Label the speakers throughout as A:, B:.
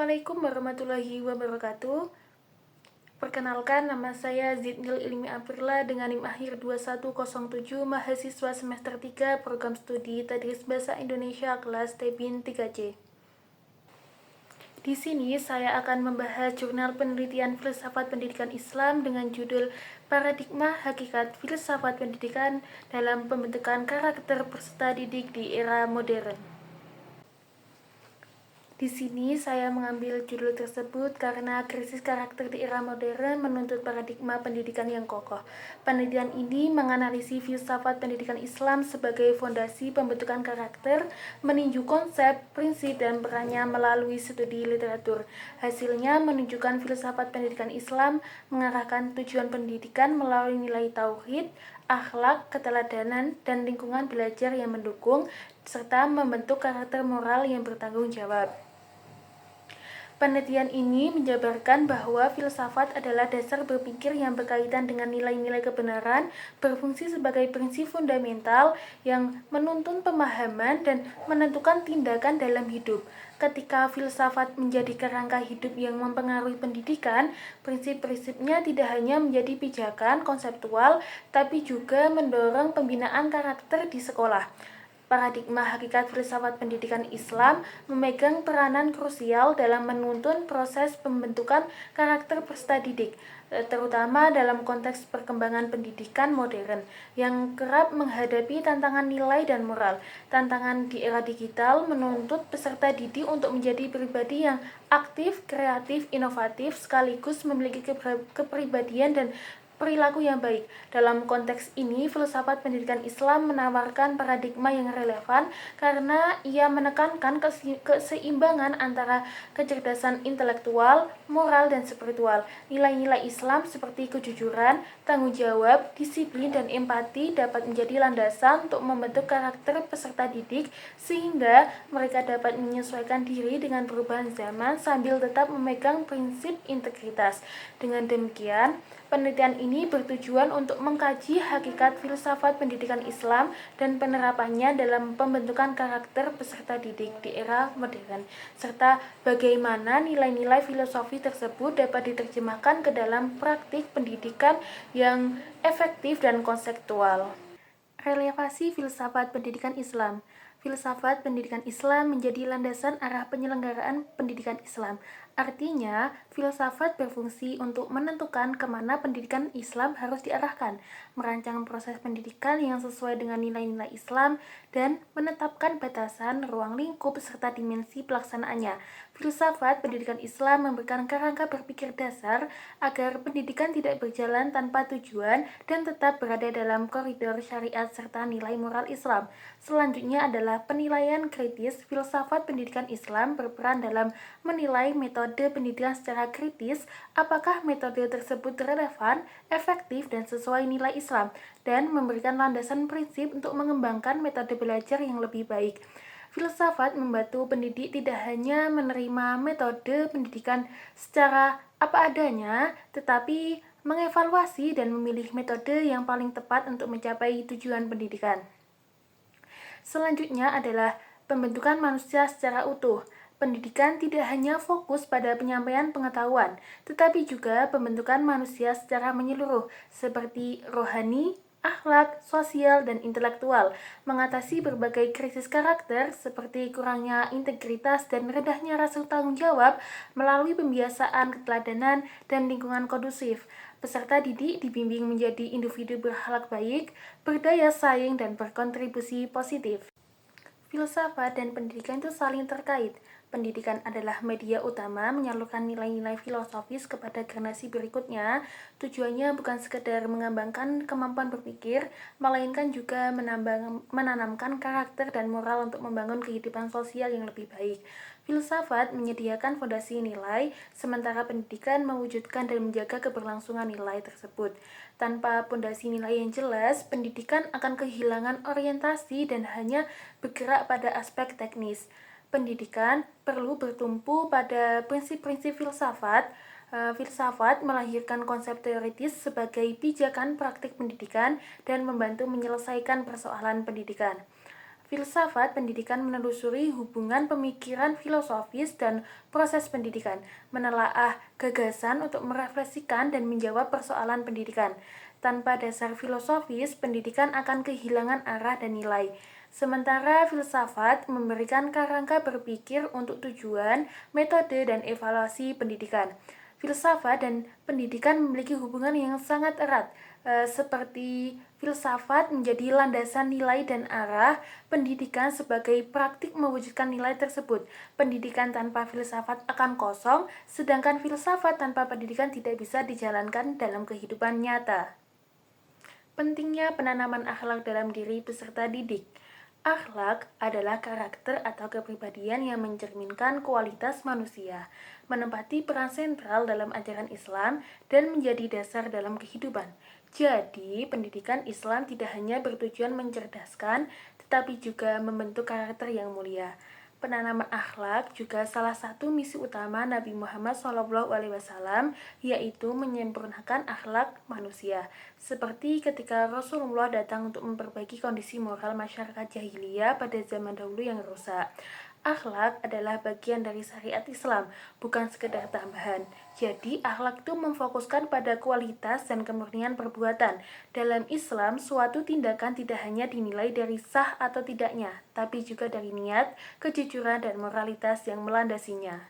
A: Assalamualaikum warahmatullahi wabarakatuh. Perkenalkan, nama saya Zidnil Ilmi Aprila dengan NIM akhir 2107, mahasiswa semester 3 program studi Tadris Bahasa Indonesia kelas Tebin 3C. Di sini saya akan membahas jurnal penelitian filsafat pendidikan Islam dengan judul Paradigma Hakikat Filsafat Pendidikan dalam Pembentukan Karakter Peserta Didik di Era Modern. Di sini saya mengambil judul tersebut karena krisis karakter di era modern menuntut paradigma pendidikan yang kokoh. Penelitian ini menganalisis filsafat pendidikan Islam sebagai fondasi pembentukan karakter, meninjau konsep, prinsip, dan perannya melalui studi literatur. Hasilnya menunjukkan filsafat pendidikan Islam mengarahkan tujuan pendidikan melalui nilai tauhid, akhlak, keteladanan, dan lingkungan belajar yang mendukung, serta membentuk karakter moral yang bertanggung jawab. Penelitian ini menjabarkan bahwa filsafat adalah dasar berpikir yang berkaitan dengan nilai-nilai kebenaran, berfungsi sebagai prinsip fundamental yang menuntun pemahaman dan menentukan tindakan dalam hidup. Ketika filsafat menjadi kerangka hidup yang mempengaruhi pendidikan, prinsip-prinsipnya tidak hanya menjadi pijakan konseptual, tapi juga mendorong pembinaan karakter di sekolah. Paradigma hakikat filsafat pendidikan Islam memegang peranan krusial dalam menuntun proses pembentukan karakter peserta didik, terutama dalam konteks perkembangan pendidikan modern yang kerap menghadapi tantangan nilai dan moral. Tantangan di era digital menuntut peserta didik untuk menjadi pribadi yang aktif, kreatif, inovatif, sekaligus memiliki kepribadian dan perilaku yang baik. Dalam konteks ini, filsafat pendidikan Islam menawarkan paradigma yang relevan karena ia menekankan keseimbangan antara kecerdasan intelektual, moral, dan spiritual. Nilai-nilai Islam seperti kejujuran, tanggung jawab, disiplin, dan empati dapat menjadi landasan untuk membentuk karakter peserta didik sehingga mereka dapat menyesuaikan diri dengan perubahan zaman sambil tetap memegang prinsip integritas. Dengan demikian, penelitian ini bertujuan untuk mengkaji hakikat filsafat pendidikan Islam dan penerapannya dalam pembentukan karakter peserta didik di era modern, serta bagaimana nilai-nilai filosofi tersebut dapat diterjemahkan ke dalam praktik pendidikan yang efektif dan konseptual. Relevansi filsafat pendidikan Islam. Filsafat pendidikan Islam menjadi landasan arah penyelenggaraan pendidikan Islam. Artinya, filsafat berfungsi untuk menentukan kemana pendidikan Islam harus diarahkan, merancang proses pendidikan yang sesuai dengan nilai-nilai Islam, dan menetapkan batasan, ruang lingkup, serta dimensi pelaksanaannya. Filsafat pendidikan Islam memberikan kerangka berpikir dasar agar pendidikan tidak berjalan tanpa tujuan dan tetap berada dalam koridor syariat serta nilai moral Islam. Selanjutnya adalah penilaian kritis. Filsafat pendidikan Islam berperan dalam menilai metode pendidikan secara kritis, apakah metode tersebut relevan, efektif, dan sesuai nilai Islam, dan memberikan landasan prinsip untuk mengembangkan metode belajar yang lebih baik. Filsafat membantu pendidik tidak hanya menerima metode pendidikan secara apa adanya, tetapi mengevaluasi dan memilih metode yang paling tepat untuk mencapai tujuan pendidikan. Selanjutnya adalah pembentukan manusia secara utuh. Pendidikan tidak hanya fokus pada penyampaian pengetahuan, tetapi juga pembentukan manusia secara menyeluruh, seperti rohani, akhlak, sosial, dan intelektual, mengatasi berbagai krisis karakter seperti kurangnya integritas dan rendahnya rasa tanggung jawab melalui pembiasaan keteladanan dan lingkungan kondusif. Peserta didik dibimbing menjadi individu berakhlak baik, berdaya saing, dan berkontribusi positif. Filsafat dan pendidikan itu saling terkait. Pendidikan adalah media utama menyalurkan nilai-nilai filosofis kepada generasi berikutnya. Tujuannya bukan sekedar mengembangkan kemampuan berpikir, melainkan juga menanamkan karakter dan moral untuk membangun kehidupan sosial yang lebih baik. Filsafat menyediakan fondasi nilai, sementara pendidikan mewujudkan dan menjaga keberlangsungan nilai tersebut. Tanpa fondasi nilai yang jelas, pendidikan akan kehilangan orientasi dan hanya bergerak pada aspek teknis. Pendidikan perlu bertumpu pada prinsip-prinsip filsafat. Filsafat melahirkan konsep teoritis sebagai pijakan praktik pendidikan dan membantu menyelesaikan persoalan pendidikan. Filsafat pendidikan menelusuri hubungan pemikiran filosofis dan proses pendidikan, menelaah gagasan untuk merefleksikan dan menjawab persoalan pendidikan. Tanpa dasar filosofis, pendidikan akan kehilangan arah dan nilai. Sementara filsafat memberikan kerangka berpikir untuk tujuan, metode, dan evaluasi pendidikan. Filsafat dan pendidikan memiliki hubungan yang sangat erat, seperti filsafat menjadi landasan nilai dan arah, pendidikan sebagai praktik mewujudkan nilai tersebut. Pendidikan tanpa filsafat akan kosong, sedangkan filsafat tanpa pendidikan tidak bisa dijalankan dalam kehidupan nyata. Pentingnya penanaman akhlak dalam diri peserta didik. Akhlak adalah karakter atau kepribadian yang mencerminkan kualitas manusia, menempati peran sentral dalam ajaran Islam, dan menjadi dasar dalam kehidupan. Jadi, pendidikan Islam tidak hanya bertujuan mencerdaskan, tetapi juga membentuk karakter yang mulia. Penanaman akhlak juga salah satu misi utama Nabi Muhammad SAW, yaitu menyempurnakan akhlak manusia. Seperti ketika Rasulullah datang untuk memperbaiki kondisi moral masyarakat jahiliyah pada zaman dahulu yang rusak. Akhlak adalah bagian dari syariat Islam, bukan sekedar tambahan. Jadi, akhlak itu memfokuskan pada kualitas dan kemurnian perbuatan. Dalam Islam, suatu tindakan tidak hanya dinilai dari sah atau tidaknya, tapi juga dari niat, kejujuran, dan moralitas yang melandasinya.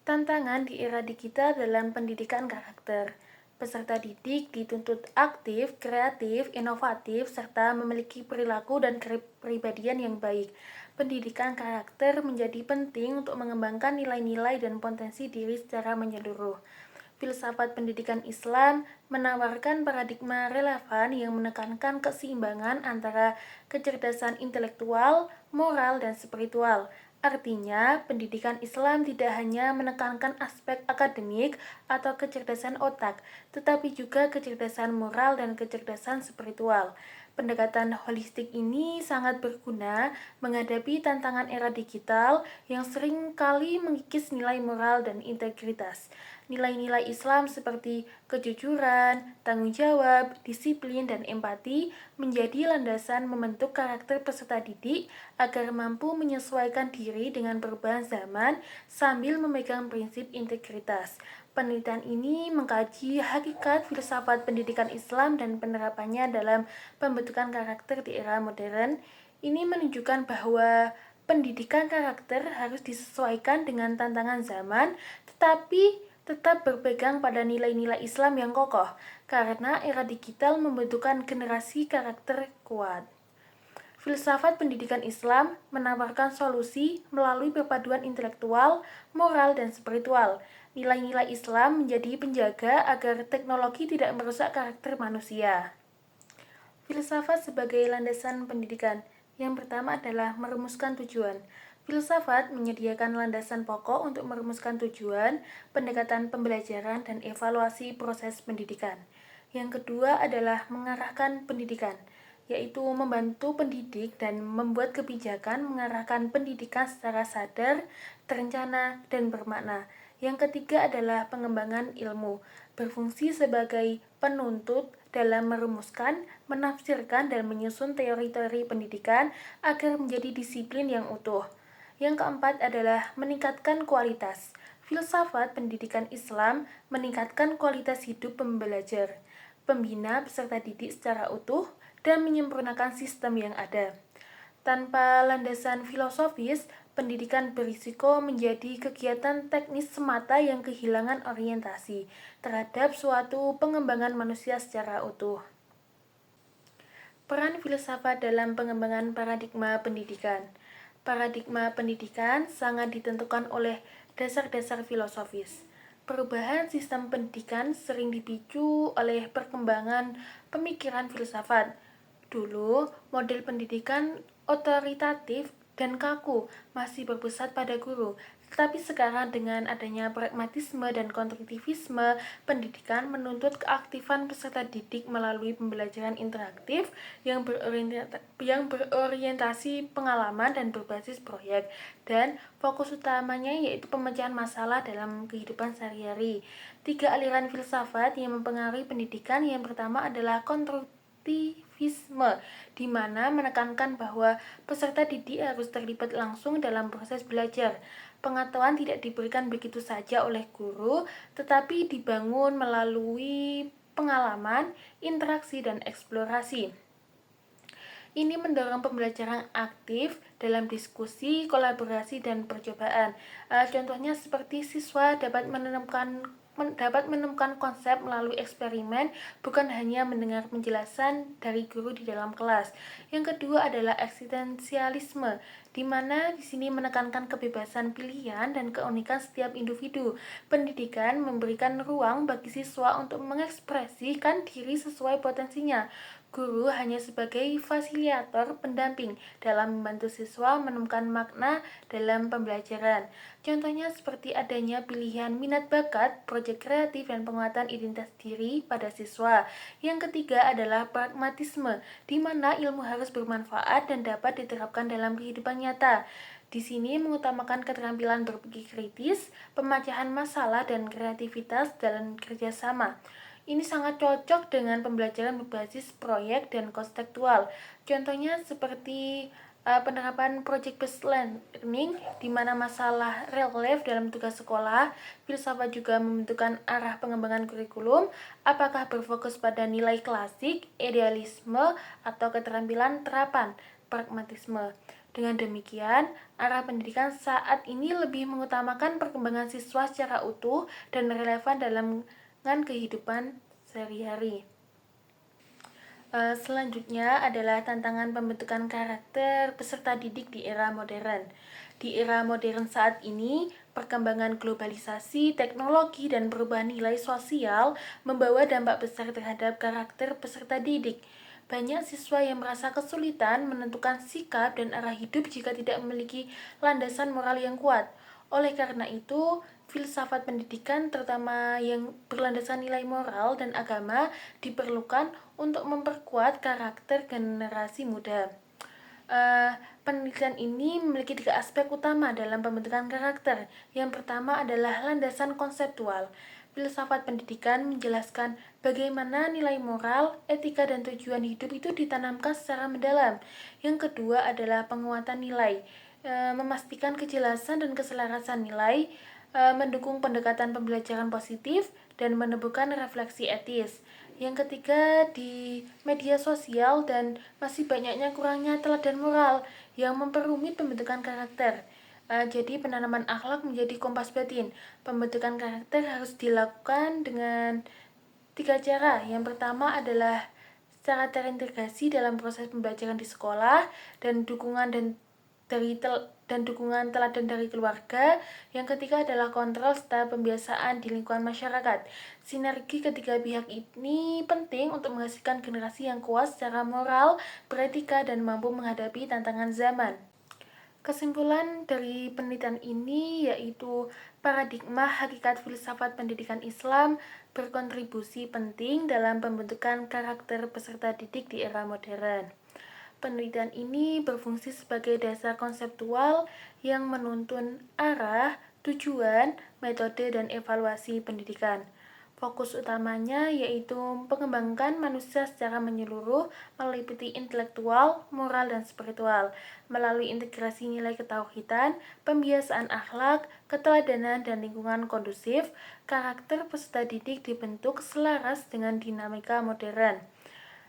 A: Tantangan di era digital dalam pendidikan karakter. Peserta didik dituntut aktif, kreatif, inovatif, serta memiliki perilaku dan kepribadian yang baik. Pendidikan karakter menjadi penting untuk mengembangkan nilai-nilai dan potensi diri secara menyeluruh. Filsafat pendidikan Islam menawarkan paradigma relevan yang menekankan keseimbangan antara kecerdasan intelektual, moral, dan spiritual. Artinya, pendidikan Islam tidak hanya menekankan aspek akademik atau kecerdasan otak, tetapi juga kecerdasan moral dan kecerdasan spiritual. Pendekatan holistik ini sangat berguna menghadapi tantangan era digital yang sering kali mengikis nilai moral dan integritas. Nilai-nilai Islam seperti kejujuran, tanggung jawab, disiplin, dan empati menjadi landasan membentuk karakter peserta didik agar mampu menyesuaikan diri dengan perubahan zaman sambil memegang prinsip integritas. Penelitian ini mengkaji hakikat filsafat pendidikan Islam dan penerapannya dalam pembentukan karakter di era modern. Ini menunjukkan bahwa pendidikan karakter harus disesuaikan dengan tantangan zaman, tetapi tetap berpegang pada nilai-nilai Islam yang kokoh, karena era digital membutuhkan generasi karakter kuat. Filsafat pendidikan Islam menawarkan solusi melalui perpaduan intelektual, moral, dan spiritual. Nilai-nilai Islam menjadi penjaga agar teknologi tidak merusak karakter manusia. Filsafat sebagai landasan pendidikan. Yang pertama adalah merumuskan tujuan. Filsafat menyediakan landasan pokok untuk merumuskan tujuan, pendekatan pembelajaran, dan evaluasi proses pendidikan. Yang kedua adalah mengarahkan pendidikan, yaitu membantu pendidik dan membuat kebijakan mengarahkan pendidikan secara sadar, terencana, dan bermakna. Yang ketiga adalah pengembangan ilmu, berfungsi sebagai penuntut dalam merumuskan, menafsirkan, dan menyusun teori-teori pendidikan agar menjadi disiplin yang utuh. Yang keempat adalah meningkatkan kualitas. Filsafat pendidikan Islam meningkatkan kualitas hidup pembelajar, pembina peserta didik secara utuh, dan menyempurnakan sistem yang ada. Tanpa landasan filosofis, pendidikan berisiko menjadi kegiatan teknis semata yang kehilangan orientasi terhadap suatu pengembangan manusia secara utuh. Peran filsafat dalam pengembangan paradigma pendidikan. Paradigma pendidikan sangat ditentukan oleh dasar-dasar filosofis. Perubahan sistem pendidikan sering dipicu oleh perkembangan pemikiran filsafat. Dulu, model pendidikan otoritatif dan kaku masih berpusat pada guru, tetapi sekarang dengan adanya pragmatisme dan konstruktivisme, pendidikan menuntut keaktifan peserta didik melalui pembelajaran interaktif yang berorientasi pengalaman dan berbasis proyek, dan fokus utamanya yaitu pemecahan masalah dalam kehidupan sehari-hari. 3 aliran filsafat yang mempengaruhi pendidikan. Yang pertama adalah konstruktivisme aktivisme, di mana menekankan bahwa peserta didik harus terlibat langsung dalam proses belajar. Pengetahuan tidak diberikan begitu saja oleh guru, tetapi dibangun melalui pengalaman, interaksi, dan eksplorasi. Ini mendorong pembelajaran aktif dalam diskusi, kolaborasi, dan percobaan. Contohnya seperti siswa dapat menemukan konsep melalui eksperimen, bukan hanya mendengar penjelasan dari guru di dalam kelas. Yang kedua adalah eksistensialisme, di mana di sini menekankan kebebasan pilihan dan keunikan setiap individu. Pendidikan memberikan ruang bagi siswa untuk mengekspresikan diri sesuai potensinya. Guru hanya sebagai fasilitator pendamping dalam membantu siswa menemukan makna dalam pembelajaran. Contohnya seperti adanya pilihan minat bakat, proyek kreatif, dan penguatan identitas diri pada siswa. Yang ketiga adalah pragmatisme, di mana ilmu harus bermanfaat dan dapat diterapkan dalam kehidupan nyata. Di sini mengutamakan keterampilan berpikir kritis, pemecahan masalah, dan kreativitas dalam kerjasama. Ini sangat cocok dengan pembelajaran berbasis proyek dan konseptual. Contohnya seperti penerapan project based learning, di mana masalah relief dalam tugas sekolah. Filsafat juga membentukkan arah pengembangan kurikulum, apakah berfokus pada nilai klasik, idealisme, atau keterampilan terapan, pragmatisme. Dengan demikian, arah pendidikan saat ini lebih mengutamakan perkembangan siswa secara utuh dan relevan dalam kehidupan sehari-hari. Selanjutnya adalah tantangan pembentukan karakter peserta didik di era modern. Di era modern saat ini, perkembangan globalisasi, teknologi, dan perubahan nilai sosial membawa dampak besar terhadap karakter peserta didik. Banyak siswa yang merasa kesulitan menentukan sikap dan arah hidup jika tidak memiliki landasan moral yang kuat. Oleh karena itu, filsafat pendidikan terutama yang berlandaskan nilai moral dan agama diperlukan untuk memperkuat karakter generasi muda. Penelitian ini memiliki 3 aspek utama dalam pembentukan karakter. Yang pertama adalah landasan konseptual. Filsafat pendidikan menjelaskan bagaimana nilai moral, etika, dan tujuan hidup itu ditanamkan secara mendalam. Yang kedua adalah penguatan nilai, memastikan kejelasan dan keselarasan nilai, mendukung pendekatan pembelajaran positif, dan menemukan refleksi etis. Yang ketiga, di media sosial dan masih banyaknya kurangnya teladan moral yang memperumit pembentukan karakter. Jadi penanaman akhlak menjadi kompas batin. Pembentukan karakter harus dilakukan dengan 3 cara. Yang pertama adalah secara terintegrasi dalam proses pembelajaran di sekolah dan dukungan teladan dari keluarga. Yang ketiga adalah kontrol serta pembiasaan di lingkungan masyarakat. Sinergi ketiga pihak ini penting untuk menghasilkan generasi yang kuat secara moral, beretika, dan mampu menghadapi tantangan zaman. Kesimpulan dari penelitian ini yaitu paradigma hakikat filsafat pendidikan Islam berkontribusi penting dalam pembentukan karakter peserta didik di era modern. Penelitian ini berfungsi sebagai dasar konseptual yang menuntun arah, tujuan, metode, dan evaluasi pendidikan. Fokus utamanya yaitu mengembangkan manusia secara menyeluruh meliputi intelektual, moral, dan spiritual melalui integrasi nilai ketauhidan, pembiasaan akhlak, keteladanan, dan lingkungan kondusif. Karakter peserta didik dibentuk selaras dengan dinamika modern.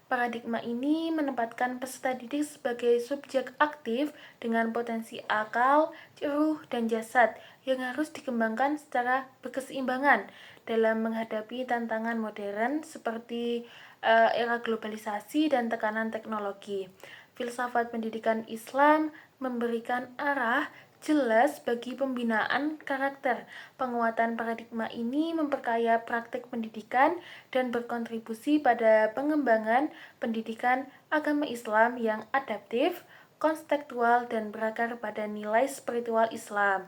A: Paradigma ini menempatkan peserta didik sebagai subjek aktif dengan potensi akal, ruh, dan jasad yang harus dikembangkan secara berkeseimbangan dalam menghadapi tantangan modern seperti era globalisasi dan tekanan teknologi. Filsafat pendidikan Islam memberikan arah jelas bagi pembinaan karakter. Penguatan paradigma ini memperkaya praktik pendidikan dan berkontribusi pada pengembangan pendidikan agama Islam yang adaptif, kontekstual, dan berakar pada nilai spiritual Islam.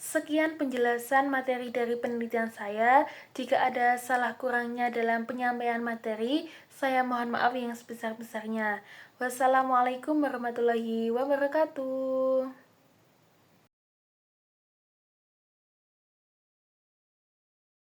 A: Sekian penjelasan materi dari penelitian saya. Jika ada salah kurangnya dalam penyampaian materi, saya mohon maaf yang sebesar-besarnya. Wassalamualaikum warahmatullahi wabarakatuh.